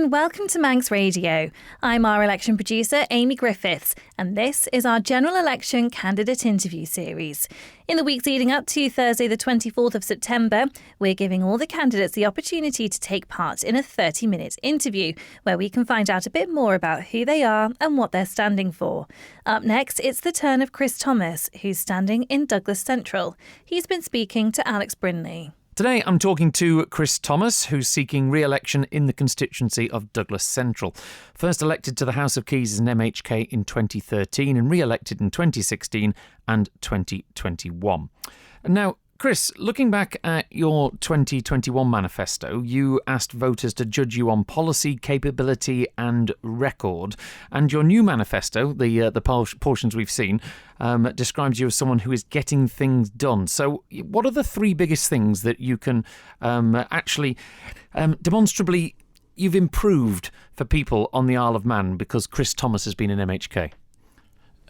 everyone, welcome to Manx Radio. I'm our election producer, Amy Griffiths, and this is our general election candidate interview series. In the weeks leading up to Thursday the 24th of September, we're giving all the candidates the opportunity to take part in a 30-minute interview, where we can find out a bit more about who they are and what they're standing for. Up next, it's the turn of Chris Thomas, who's standing in Douglas Central. He's been speaking to Alex Brindley. Today I'm talking to Chris Thomas, who's seeking re-election in the constituency of Douglas Central. First elected to the House of Keys as an MHK in 2013 and re-elected in 2016 and 2021. Now, Chris, looking back at your 2021 manifesto, you asked voters to judge you on policy, capability and record. And your new manifesto, the portions we've seen, describes you as someone who is getting things done. So what are the three biggest things that you can demonstrably you've improved for people on the Isle of Man because Chris Thomas has been in MHK?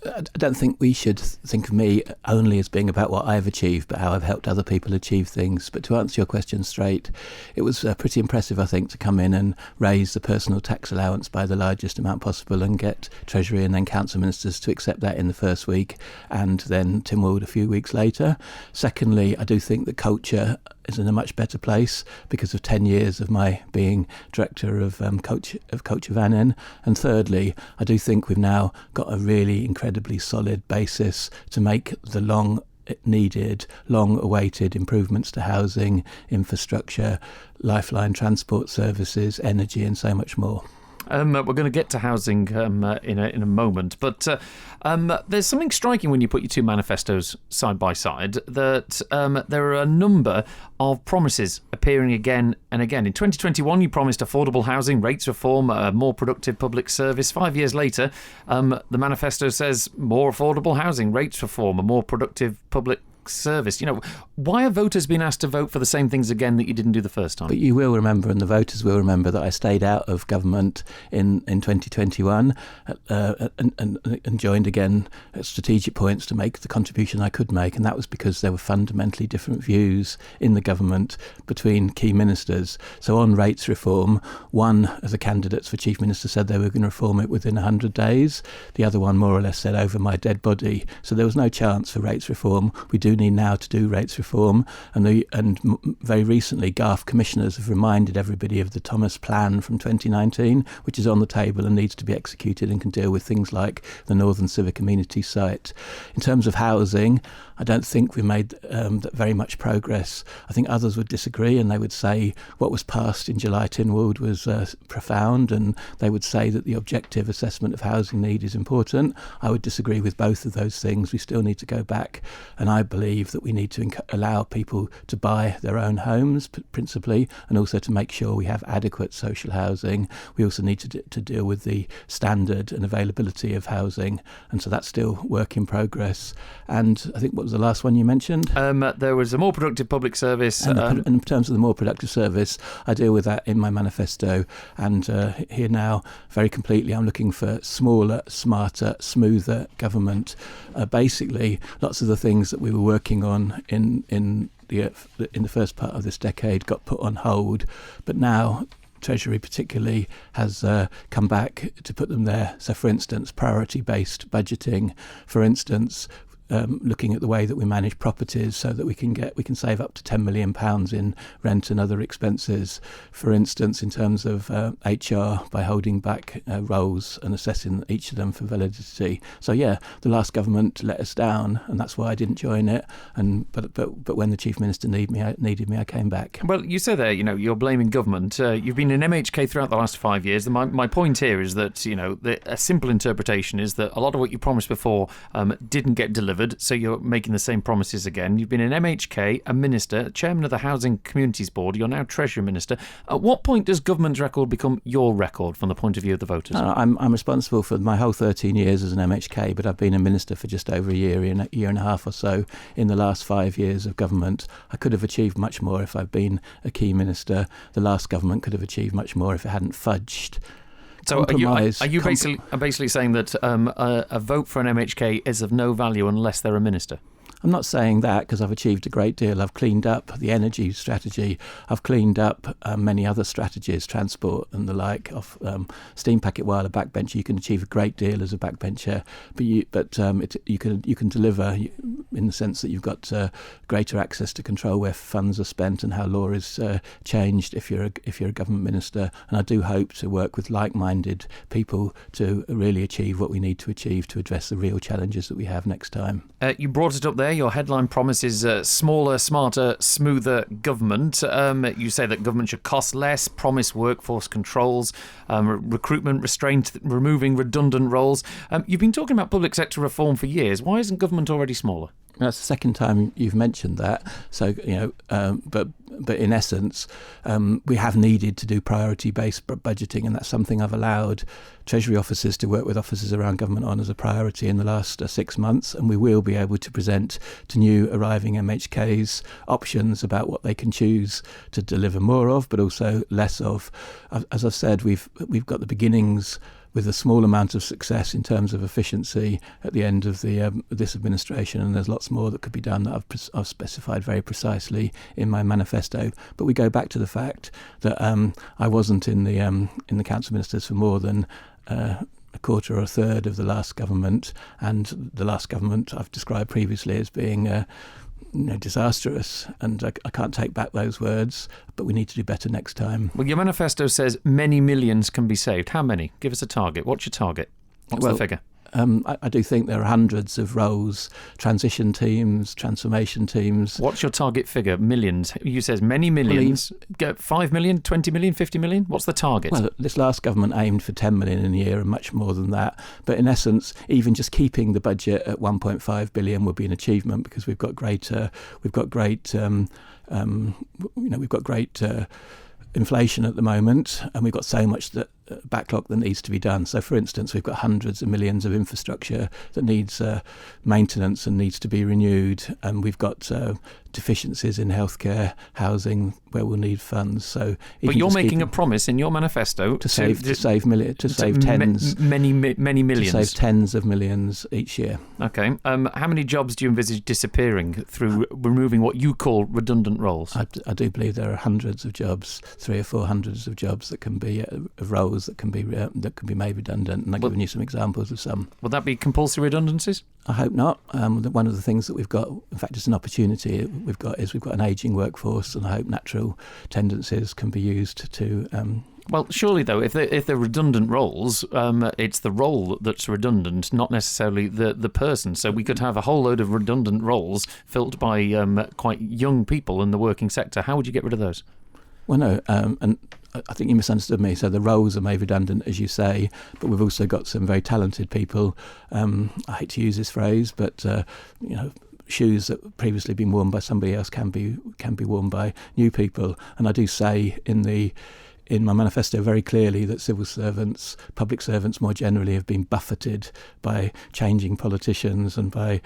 I don't think we should think of me only as being about what I've achieved, but how I've helped other people achieve things. But to answer your question straight, it was pretty impressive, I think, to come in and raise the personal tax allowance by the largest amount possible and get Treasury and then Council Ministers to accept that in the first week and then Tynwald a few weeks later. Secondly, I do think that culture is in a much better place because of 10 years of my being director of Culture Vannin. And thirdly, I do think we've now got a really incredibly solid basis to make the long-needed, long-awaited improvements to housing, infrastructure, lifeline transport services, energy and so much more. We're going to get to housing in a moment, but there's something striking when you put your two manifestos side by side, that there are a number of promises appearing again and again. In 2021, you promised affordable housing, rates reform, a more productive public service. 5 years later, the manifesto says more affordable housing, rates reform, a more productive public service. You know, why have voters been asked to vote for the same things again that you didn't do the first time? But you will remember, and the voters will remember, that I stayed out of government in 2021 and joined again at strategic points to make the contribution I could make, and that was because there were fundamentally different views in the government between key ministers. So on rates reform, one of the candidates for Chief Minister said they were going to reform it within 100 days. The other one more or less said over my dead body. So there was no chance for rates reform. We do need now to do rates reform, and very recently GARF commissioners have reminded everybody of the Thomas plan from 2019, which is on the table and needs to be executed and can deal with things like the Northern Civic Amenity site. In terms of housing, I don't think we made very much progress. I think others would disagree, and they would say what was passed in July Tynwald was profound, and they would say that the objective assessment of housing need is important. I would disagree with both of those things. We still need to go back, and I believe that we need to allow people to buy their own homes, principally, and also to make sure we have adequate social housing. We also need to deal with the standard and availability of housing, and so that's still work in progress. And I think, what was the last one you mentioned? There was a more productive public service. And in terms of the more productive service, I deal with that in my manifesto, and here now, very completely, I'm looking for smaller, smarter, smoother government. Basically, lots of the things that we were working on in the first part of this decade got put on hold, but now Treasury particularly has come back to put them there. So, for instance, priority-based budgeting, for instance, looking at the way that we manage properties so that we can save up to £10 million in rent and other expenses. For instance, in terms of HR, by holding back roles and assessing each of them for validity. So yeah, the last government let us down, and that's why I didn't join it. But when the Chief Minister needed me, I came back. Well, you say there, you're blaming government. You've been in MHK throughout the last 5 years. My point here is that a simple interpretation is that a lot of what you promised before didn't get delivered. So you're making the same promises again. You've been an MHK, a minister, chairman of the Housing Communities Board. You're now Treasury Minister. At what point does government's record become your record from the point of view of the voters? I'm responsible for my whole 13 years as an MHK, but I've been a minister for just over a year and a half or so in the last 5 years of government. I could have achieved much more if I'd been a key minister. The last government could have achieved much more if it hadn't fudged. So are you basically saying that a vote for an MHK is of no value unless they're a minister? I'm not saying that, because I've achieved a great deal. I've cleaned up the energy strategy. I've cleaned up many other strategies, transport and the like, of steam packet wire, a backbencher. You can achieve a great deal as a backbencher, but you can deliver in the sense that you've got greater access to control where funds are spent and how law is changed if you're a government minister. And I do hope to work with like-minded people to really achieve what we need to achieve to address the real challenges that we have next time. You brought it up there. Your headline promise is smaller, smarter, smoother government. You say that government should cost less, promise workforce controls, recruitment restraint, removing redundant roles. You've been talking about public sector reform for years. Why isn't government already smaller? That's the second time you've mentioned that. So, but in essence, we have needed to do priority-based budgeting, and that's something I've allowed Treasury officers to work with officers around government on as a priority in the last 6 months, and we will be able to present to new arriving MHKs options about what they can choose to deliver more of, but also less of. As I've said, we've got the beginnings with a small amount of success in terms of efficiency at the end of this administration, and there's lots more that could be done that I've specified very precisely in my manifesto. But we go back to the fact that I wasn't in the Council of Ministers for more than a quarter or a third of the last government, and the last government I've described previously as being disastrous, and I can't take back those words, but we need to do better next time. Well, your manifesto says many millions can be saved. How many? Give us a target. What's your target? What's the figure? I do think there are hundreds of roles, transition teams, transformation teams. What's your target figure? Millions. You says many millions. 5 million, 20 million, 50 million? What's the target? Well, this last government aimed for 10 million in a year and much more than that. But in essence, even just keeping the budget at 1.5 billion would be an achievement, because we've got great inflation at the moment, and we've got so much backlog that needs to be done. So, for instance, we've got hundreds of millions of infrastructure that needs maintenance and needs to be renewed, and we've got deficiencies in healthcare, housing, where we'll need funds. So, but you're making a promise in your manifesto to save tens, many millions, to save tens of millions each year. Okay. How many jobs do you envisage disappearing through removing what you call redundant roles? I do believe there are hundreds of jobs, 300 or 400 of jobs that can be of roles that can be made redundant, and I've given you some examples of some. Would that be compulsory redundancies? I hope not. One of the things that we've got, in fact, it's an opportunity we've got an ageing workforce, and I hope natural tendencies can be used to. Well, surely though, if they're redundant roles, it's the role that's redundant, not necessarily the person. So we could have a whole load of redundant roles filled by quite young people in the working sector. How would you get rid of those? Well, no, and I think you misunderstood me. So the roles are made redundant, as you say, but we've also got some very talented people. I hate to use this phrase, but shoes that previously been worn by somebody else can be worn by new people. And I do say in my manifesto very clearly that civil servants, public servants more generally, have been buffeted by changing politicians and by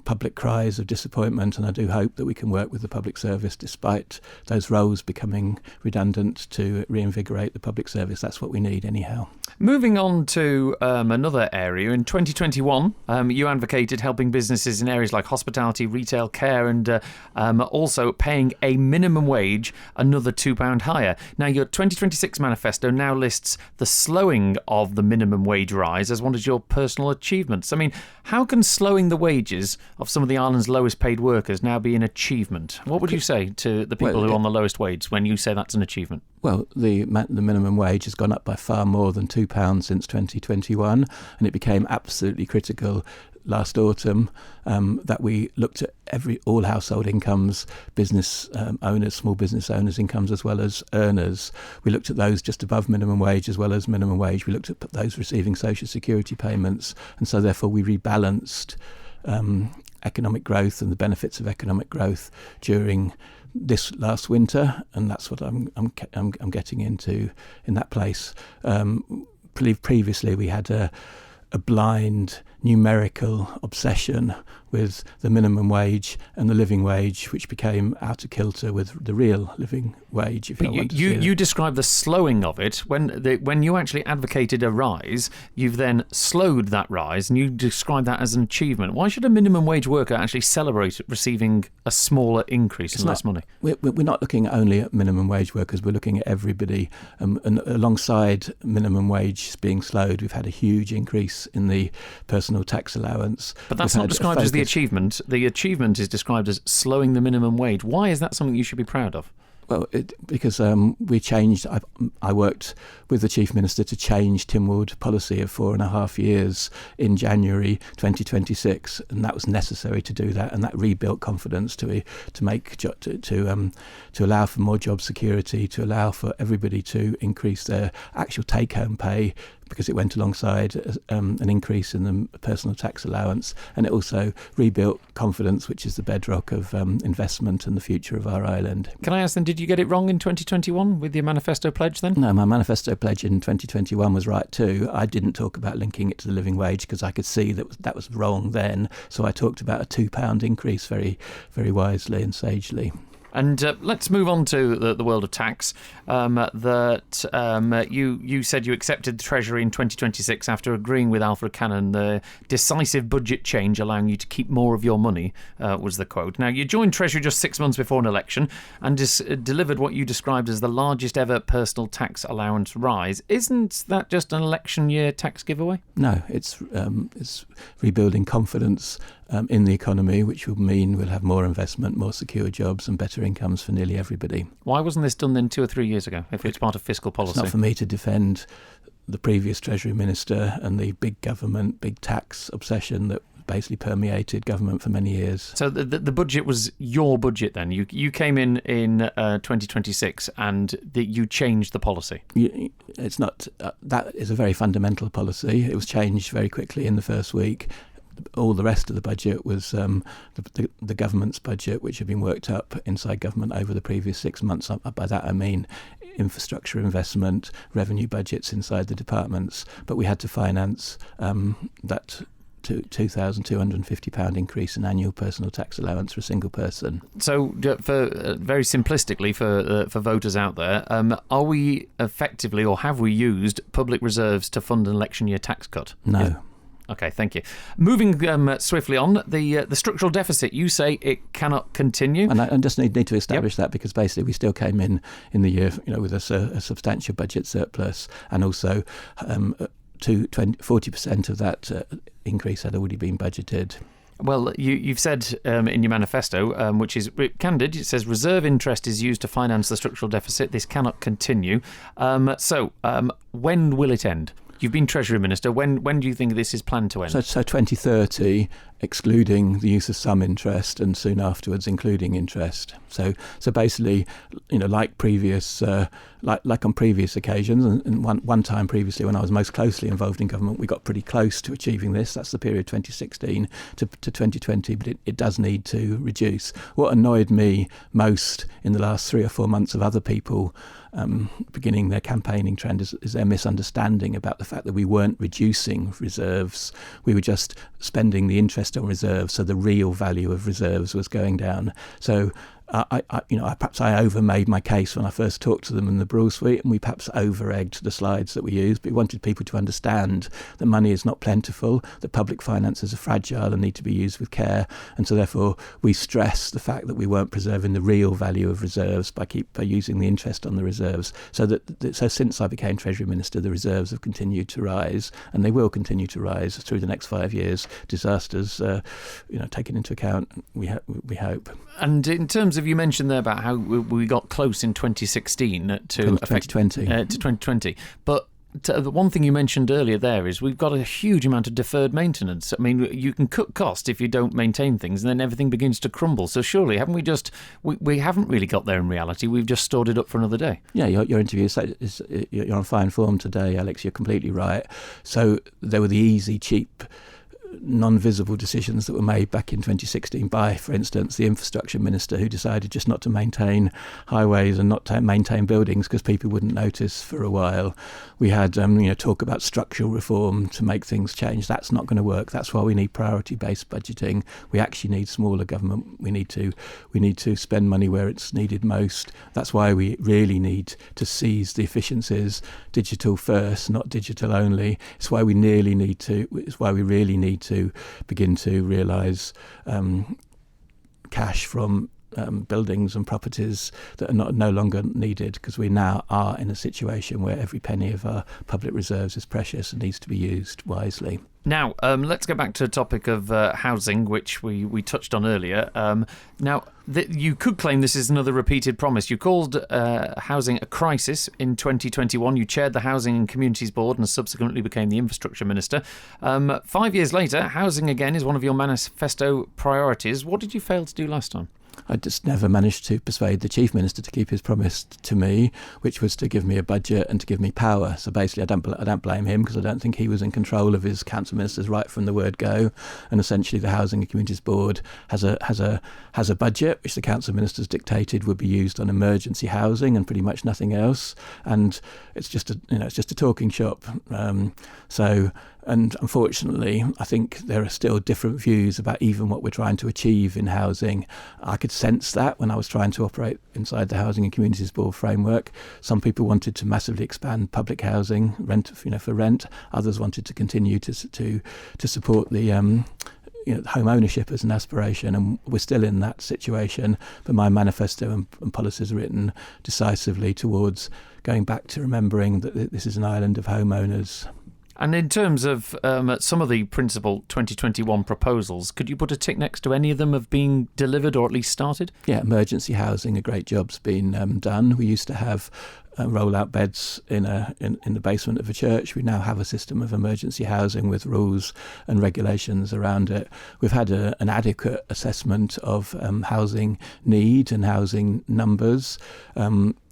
public cries of disappointment, and I do hope that we can work with the public service despite those roles becoming redundant to reinvigorate the public service. That's what we need anyhow. Moving on to another area, in 2021 you advocated helping businesses in areas like hospitality, retail, care, and also paying a minimum wage another £2 higher. Now your 2026 manifesto now lists the slowing of the minimum wage rise as one of your personal achievements. I mean, how can slowing the wages of some of the island's lowest paid workers now be an achievement? What would you say to the people who are on the lowest wage when you say that's an achievement? Well, the minimum wage has gone up by far more than £2 since 2021, and it became absolutely critical last autumn that we looked at all household incomes, business owners, small business owners' incomes, as well as earners. We looked at those just above minimum wage as well as minimum wage. We looked at those receiving social security payments, and so therefore we rebalanced economic growth and the benefits of economic growth during this last winter, and that's what I'm getting into in that place. Previously we had a blind numerical obsession with the minimum wage and the living wage, which became out of kilter with the real living wage. If you describe the slowing of it. When you actually advocated a rise, you've then slowed that rise, and you describe that as an achievement. Why should a minimum wage worker actually celebrate receiving a smaller increase and less money? We're not looking only at minimum wage workers, we're looking at everybody. And alongside minimum wage being slowed, we've had a huge increase in the personal tax allowance. But that's not described as the achievement. The achievement is described as slowing the minimum wage. Why is that something you should be proud of? Well, because we changed. I worked with the Chief Minister to change Tynwald policy of 4.5 years in January 2026, and that was necessary to do that, and that rebuilt confidence to allow for more job security, to allow for everybody to increase their actual take-home pay, because it went alongside an increase in the personal tax allowance, and it also rebuilt confidence, which is the bedrock of investment and the future of our island. Can I ask then, did you get it wrong in 2021 with your manifesto pledge then? No, my manifesto pledge in 2021 was right too. I didn't talk about linking it to the living wage because I could see that was wrong then, so I talked about a £2 increase very, very wisely and sagely. And let's move on to the world of tax. You said you accepted the Treasury in 2026 after agreeing with Alfred Cannon the decisive budget change allowing you to keep more of your money, was the quote. Now, you joined Treasury just 6 months before an election and delivered what you described as the largest ever personal tax allowance rise. Isn't that just an election year tax giveaway? No, it's rebuilding confidence in the economy, which will mean we'll have more investment, more secure jobs and better incomes for nearly everybody. Why wasn't this done then 2 or 3 years ago, if it's part of fiscal policy? It's not for me to defend the previous Treasury Minister and the big government, big tax obsession that basically permeated government for many years. So the budget was your budget then? You came in 2026 and you changed the policy? It's not. That is a very fundamental policy. It was changed very quickly in the first week. All the rest of the budget was the government's budget, which had been worked up inside government over the previous 6 months. By that I mean infrastructure investment, revenue budgets inside the departments. But we had to finance that £2,250 increase in annual personal tax allowance for a single person. So, for very simplistically, for voters out there, are we effectively, or have we used public reserves to fund an election year tax cut? No. Okay, thank you. Moving swiftly on, the structural deficit, you say it cannot continue. And I just need to establish that, because basically we still came in the year with a substantial budget surplus, and also 40% of that increase had already been budgeted. Well, you've said in your manifesto, which is candid, it says reserve interest is used to finance the structural deficit. This cannot continue. So when will it end? You've been Treasury Minister. When do you think this is planned to end? So 2030, excluding the use of some interest, and soon afterwards including interest. So basically, like previous, like on previous occasions, and one time previously when I was most closely involved in government, we got pretty close to achieving this. That's the period 2016 to 2020, but it does need to reduce. What annoyed me most in the last 3 or 4 months of other people beginning their campaigning trend is their misunderstanding about the fact that we weren't reducing reserves. We were just spending the interest on reserves, so the real value of reserves was going down. So perhaps I overmade my case when I first talked to them in the Broad Suite, and we perhaps over-egged the slides that we used, but we wanted people to understand that money is not plentiful, that public finances are fragile and need to be used with care, and so therefore we stress the fact that we weren't preserving the real value of reserves by using the interest on the reserves. So since I became Treasury Minister, the reserves have continued to rise, and they will continue to rise through the next 5 years. Disasters, taken into account, we hope. And in terms of, you mentioned there about how we got close in 2016 to 2020, but the one thing you mentioned earlier there is we've got a huge amount of deferred maintenance. I mean, you can cut costs if you don't maintain things, and then everything begins to crumble. So surely, haven't we we haven't really got there in reality? We've just stored it up for another day. Yeah, your interview you're on fine form today, Alex. You're completely right. So there were the easy, cheap non-visible decisions that were made back in 2016 by, for instance, the infrastructure minister, who decided just not to maintain highways and not to maintain buildings because people wouldn't notice for a while. We had talk about structural reform to make things change. That's not going to work. That's why we need priority-based budgeting. We actually need smaller government. We need to spend money where it's needed most. That's why we really need to seize the efficiencies, digital first, not digital only. It's why we really need to begin to realise cash from buildings and properties that are no longer needed, because we now are in a situation where every penny of our public reserves is precious and needs to be used wisely. Now, let's get back to the topic of housing, which we touched on earlier. You could claim this is another repeated promise. You called housing a crisis in 2021. You chaired the Housing and Communities Board and subsequently became the Infrastructure Minister. 5 years later, housing again is one of your manifesto priorities. What did you fail to do last time? I just never managed to persuade the Chief Minister to keep his promise to me, which was to give me a budget and to give me power. So basically, I don't blame him, because I don't think he was in control of his council ministers right from the word go. And essentially, the Housing and Communities Board has a budget which the council ministers dictated would be used on emergency housing and pretty much nothing else. And it's just a talking shop. And unfortunately, I think there are still different views about even what we're trying to achieve in housing. I could sense that when I was trying to operate inside the Housing and Communities Board framework. Some people wanted to massively expand public housing, for rent. Others wanted to continue to support the home ownership as an aspiration, and we're still in that situation. But my manifesto and policies are written decisively towards going back to remembering that this is an island of homeowners. And in terms of some of the principal 2021 proposals, could you put a tick next to any of them of being delivered or at least started? Yeah, emergency housing, a great job's been done. We used to have roll-out beds in the basement of a church. We now have a system of emergency housing with rules and regulations around it. We've had an adequate assessment of housing need and housing numbers.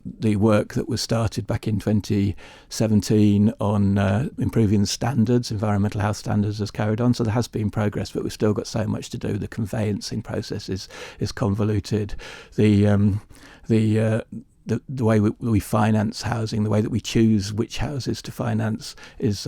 The work that was started back in 2017 on improving standards, environmental health standards, has carried on. So there has been progress, but we've still got so much to do. The conveyancing process is convoluted. The way we finance housing, the way that we choose which houses to finance is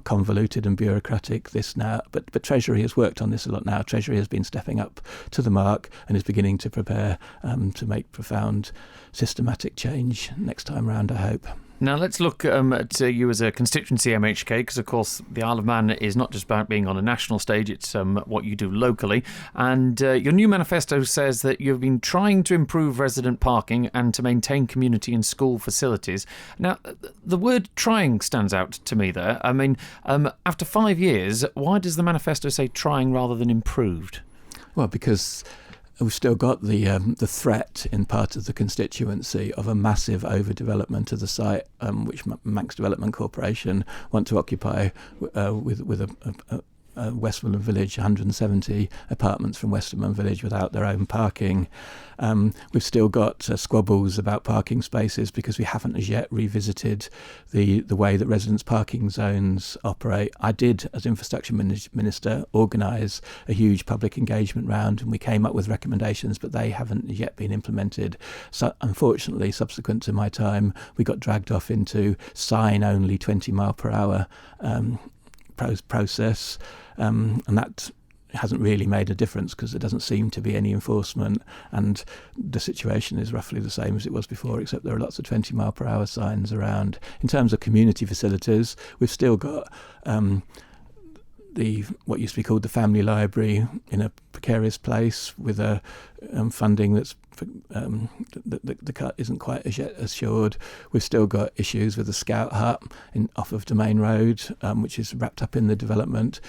convoluted and bureaucratic. But Treasury has worked on this a lot now. Treasury has been stepping up to the mark and is beginning to prepare to make profound systematic change next time round, I hope. Now let's look at you as a constituency MHK, because of course the Isle of Man is not just about being on a national stage, it's what you do locally. And your new manifesto says that you've been trying to improve resident parking and to maintain community and school facilities. Now, the word trying stands out to me there. I mean, after 5 years, why does the manifesto say trying rather than improved? Well, because we've still got the threat in part of the constituency of a massive overdevelopment of the site, which Manx Development Corporation want to occupy with a Westmoreland Village, 170 apartments from Westmoreland Village without their own parking. We've still got squabbles about parking spaces because we haven't as yet revisited the way that residents' parking zones operate. I did, as Infrastructure Minister, organise a huge public engagement round, and we came up with recommendations, but they haven't yet been implemented. So unfortunately, subsequent to my time, we got dragged off into sign-only 20 mile per hour process, and that hasn't really made a difference because there doesn't seem to be any enforcement, and the situation is roughly the same as it was before, except there are lots of 20 mile per hour signs around. In terms of community facilities, we've still got what used to be called the family library in a precarious place with a funding that's the cut isn't quite as yet assured. We've still got issues with the Scout Hut off of Domain Road, which is wrapped up in the development.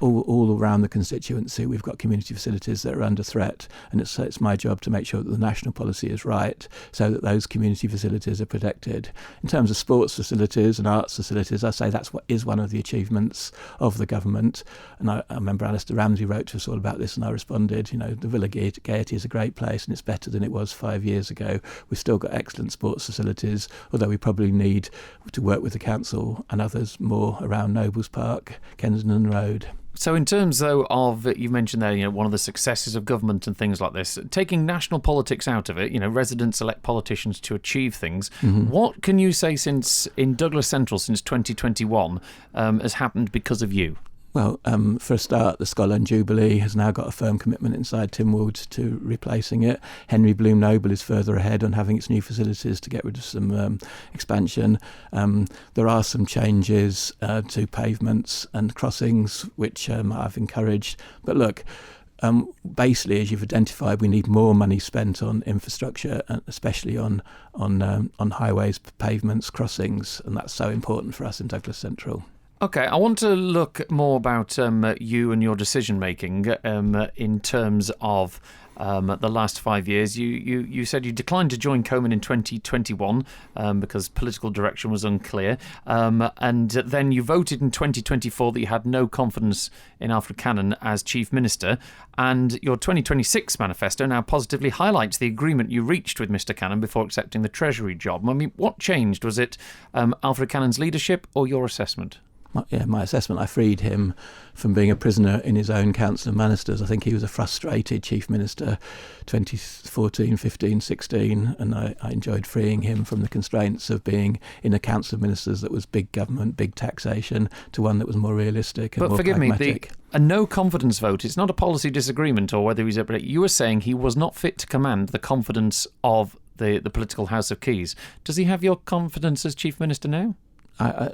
All around the constituency, we've got community facilities that are under threat, and it's my job to make sure that the national policy is right so that those community facilities are protected. In terms of sports facilities and arts facilities, I say that's what is one of the achievements of the government. And I remember Alistair Ramsey wrote to us all about this, and I responded, the Villa Gaiety is a great place and it's better than it was 5 years ago. We've still got excellent sports facilities, although we probably need to work with the council and others more around Nobles Park, Kensington Road. So in terms, though, of, you mentioned there, one of the successes of government and things like this, taking national politics out of it, residents elect politicians to achieve things. Mm-hmm. What can you say in Douglas Central since 2021 has happened because of you? Well, for a start, the Scotland Jubilee has now got a firm commitment inside Tynwald to replacing it. Henry Bloom Noble is further ahead on having its new facilities to get rid of some expansion. There are some changes to pavements and crossings, which I've encouraged. But look, basically, as you've identified, we need more money spent on infrastructure, especially on highways, pavements, crossings, and that's so important for us in Douglas Central. Okay, I want to look more about you and your decision making in terms of the last 5 years. You said you declined to join Coman in 2021 because political direction was unclear, and then you voted in 2024 that you had no confidence in Alfred Cannon as Chief Minister, and your 2026 manifesto now positively highlights the agreement you reached with Mr Cannon before accepting the Treasury job. I mean, what changed? Was it Alfred Cannon's leadership or your assessment? My assessment, I freed him from being a prisoner in his own Council of Ministers. I think he was a frustrated Chief Minister 2014, 15, 16, and I enjoyed freeing him from the constraints of being in a Council of Ministers that was big government, big taxation, to one that was more realistic and more pragmatic. But forgive me, a no-confidence vote, it's not a policy disagreement or whether he's... You were saying he was not fit to command the confidence of the political House of Keys. Does he have your confidence as Chief Minister now?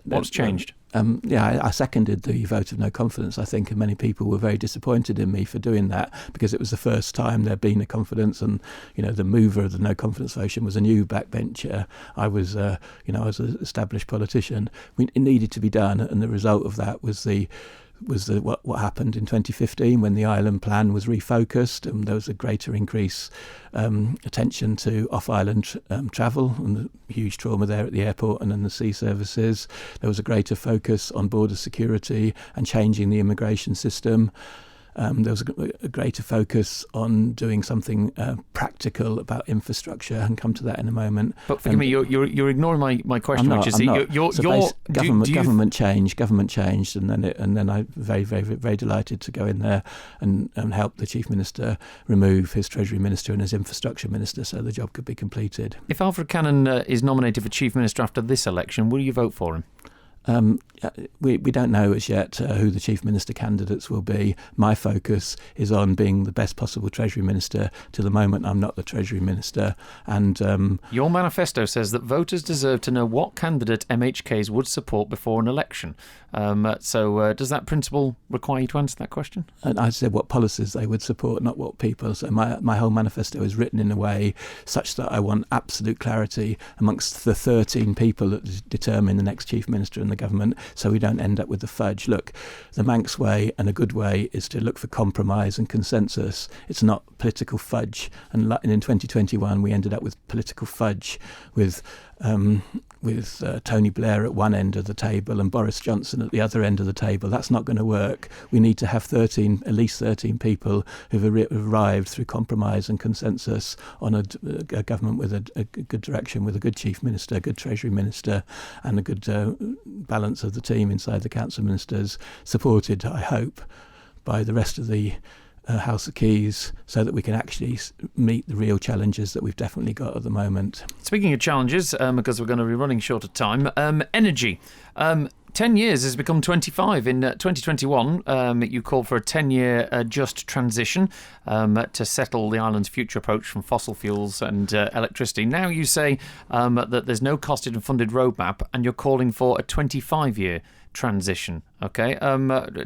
What's changed? I seconded the vote of no confidence. I think many people were very disappointed in me for doing that because it was the first time there'd been a confidence, and the mover of the no confidence motion was a new backbencher. I was an established politician. It needed to be done, and the result of that was what happened in 2015 when the island plan was refocused, and there was a greater increase attention to off-island travel and the huge trauma there at the airport and in the sea services. There was a greater focus on border security and changing the immigration system. There was a greater focus on doing something practical about infrastructure, and come to that in a moment. But forgive me, you're ignoring my question, which is government changed, and then I very, very, very delighted to go in there and help the Chief Minister remove his Treasury Minister and his Infrastructure Minister so the job could be completed. If Alfred Cannon is nominated for Chief Minister after this election, will you vote for him? We don't know as yet who the Chief Minister candidates will be. My focus is on being the best possible Treasury Minister. To the moment, I'm not the Treasury Minister. And your manifesto says that voters deserve to know what candidate MHKs would support before an election. So does that principle require you to answer that question? And I said what policies they would support, not what people. So my whole manifesto is written in a way such that I want absolute clarity amongst the 13 people that determine the next Chief Minister in the government, so we don't end up with the fudge. Look, the Manx way and a good way is to look for compromise and consensus. It's not political fudge. And in 2021, we ended up with political fudge with Tony Blair at one end of the table and Boris Johnson at the other end of the table. That's not going to work. We need to have at least 13 people who've arrived through compromise and consensus on a government with a good direction, with a good Chief Minister, a good Treasury Minister, and a good balance of the team inside the Council of Ministers, supported, I hope, by the rest of the House of Keys, so that we can actually meet the real challenges that we've definitely got at the moment. Speaking of challenges, because we're going to be running short of time, energy. 10 years has become 25. In 2021, you called for a 10-year just transition to settle the island's future approach from fossil fuels and electricity. Now you say that there's no costed and funded roadmap, and you're calling for a 25-year transition. Okay,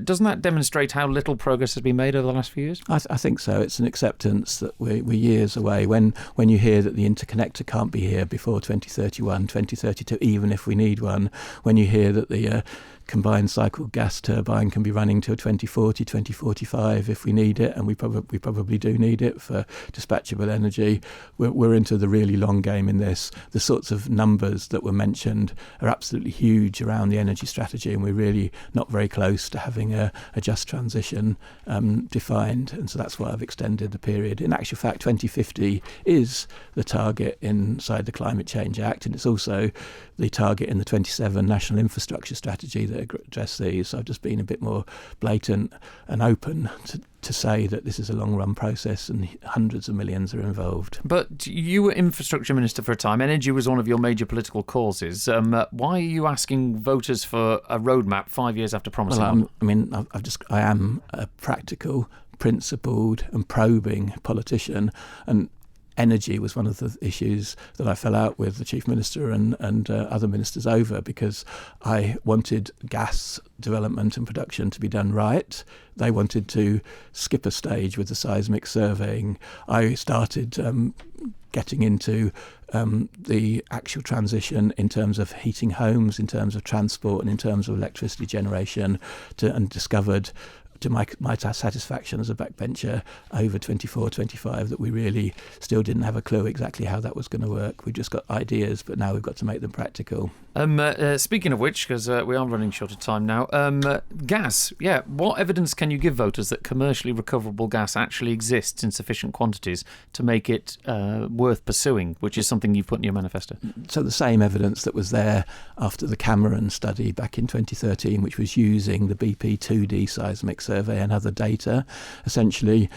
doesn't that demonstrate how little progress has been made over the last few years? I think so. It's an acceptance that we're years away. When you hear that the interconnector can't be here before 2031, 2032, even if we need one, when you hear that the combined cycle gas turbine can be running till 2040, 2045 if we need it, and we probably do need it for dispatchable energy. We're into the really long game in this. The sorts of numbers that were mentioned are absolutely huge around the energy strategy, and we're really not very close to having a just transition defined, and so that's why I've extended the period. In actual fact, 2050 is the target inside the Climate Change Act, and it's also the target in the 27 National Infrastructure Strategy that address these. So I've just been a bit more blatant and open to say that this is a long-run process and hundreds of millions are involved. But you were infrastructure minister for a time. Energy was one of your major political causes. Why are you asking voters for a roadmap 5 years after promising one? I am a practical, principled and probing politician, and energy was one of the issues that I fell out with the Chief Minister and other ministers over, because I wanted gas development and production to be done right. They wanted to skip a stage with the seismic surveying. I started getting into the actual transition in terms of heating homes, in terms of transport and in terms of electricity generation, and discovered to my satisfaction as a backbencher over 24, 25 that we really still didn't have a clue exactly how that was going to work. We just got ideas, but now we've got to make them practical. Speaking of which, because we are running short of time now, gas, what evidence can you give voters that commercially recoverable gas actually exists in sufficient quantities to make it worth pursuing, which is something you've put in your manifesto? So the same evidence that was there after the Cameron study back in 2013, which was using the BP 2D seismic survey and other data. Essentially,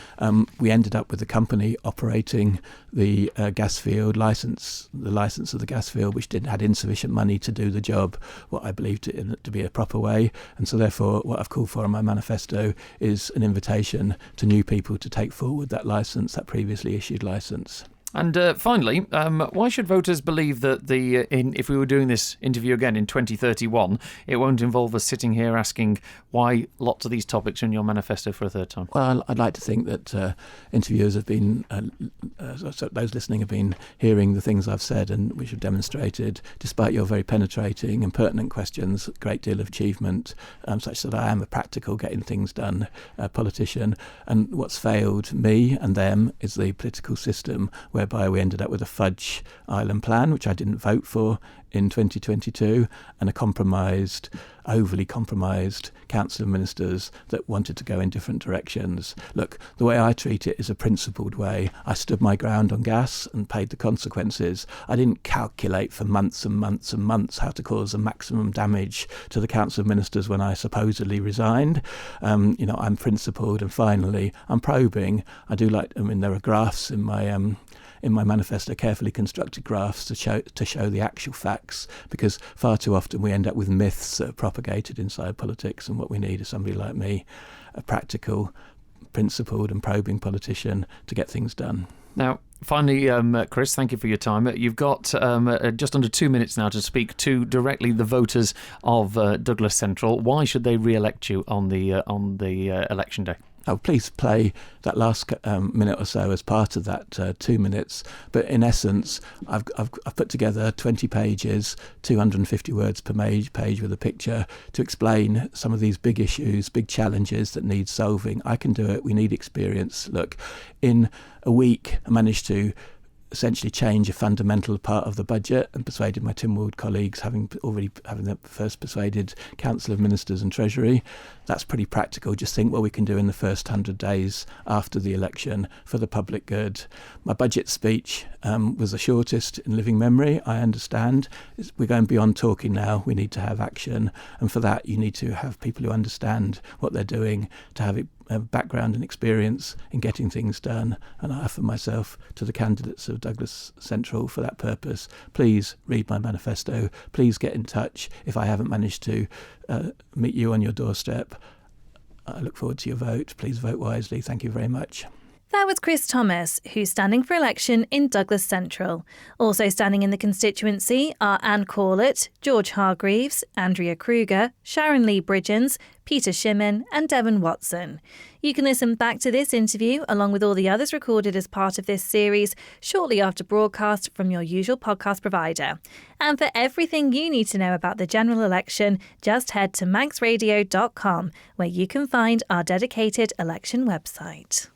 we ended up with a company operating the gas field license of the gas field, which had insufficient money to do the job, what I believed to be a proper way. And so therefore, what I've called for in my manifesto is an invitation to new people to take forward that licence, that previously issued licence. And finally, why should voters believe that if we were doing this interview again in 2031, it won't involve us sitting here asking why lots of these topics are in your manifesto for a third time? Well, I'd like to think that interviewers have been, so those listening have been hearing the things I've said and which have demonstrated, despite your very penetrating and pertinent questions, a great deal of achievement, such that I am a practical, getting things done politician. And what's failed me and them is the political system, whereby we ended up with a fudge island plan, which I didn't vote for in 2022, and a overly compromised council of ministers that wanted to go in different directions. Look, the way I treat it is a principled way. I stood my ground on gas and paid the consequences. I didn't calculate for months and months and months how to cause the maximum damage to the council of ministers when I supposedly resigned. I'm principled, and finally, I'm probing. There are graphs in my manifesto, carefully constructed graphs to show the actual facts, because far too often we end up with myths that are propagated inside politics, and what we need is somebody like me, a practical, principled and probing politician to get things done. Now, finally, Chris, thank you for your time. You've got just under 2 minutes now to speak to directly the voters of Douglas Central. Why should they re-elect you on the election day? Oh, please play that last minute or so as part of that 2 minutes. But in essence, I've put together 20 pages, 250 words per page with a picture to explain some of these big issues, big challenges that need solving. I can do it. We need experience. Look, in a week, I managed to essentially change a fundamental part of the budget and persuaded my Tynwald colleagues, having first persuaded Council of Ministers and Treasury. That's pretty practical. Just think what we can do in the first 100 days after the election for the public good. My budget speech was the shortest in living memory, I understand. We're going beyond talking now. We need to have action. And for that, you need to have people who understand what they're doing, to have a background and experience in getting things done. And I offer myself to the candidates of Douglas Central for that purpose. Please read my manifesto. Please get in touch if I haven't managed to meet you on your doorstep. I look forward to your vote. Please vote wisely. Thank you very much. That was Chris Thomas, who's standing for election in Douglas Central. Also standing in the constituency are Anne Corlett, George Hargreaves, Andrea Krüger, Sharon Bridgens, Peter Shimmin and Devon Watson. You can listen back to this interview along with all the others recorded as part of this series shortly after broadcast from your usual podcast provider. And for everything you need to know about the general election, just head to manxradio.com, where you can find our dedicated election website.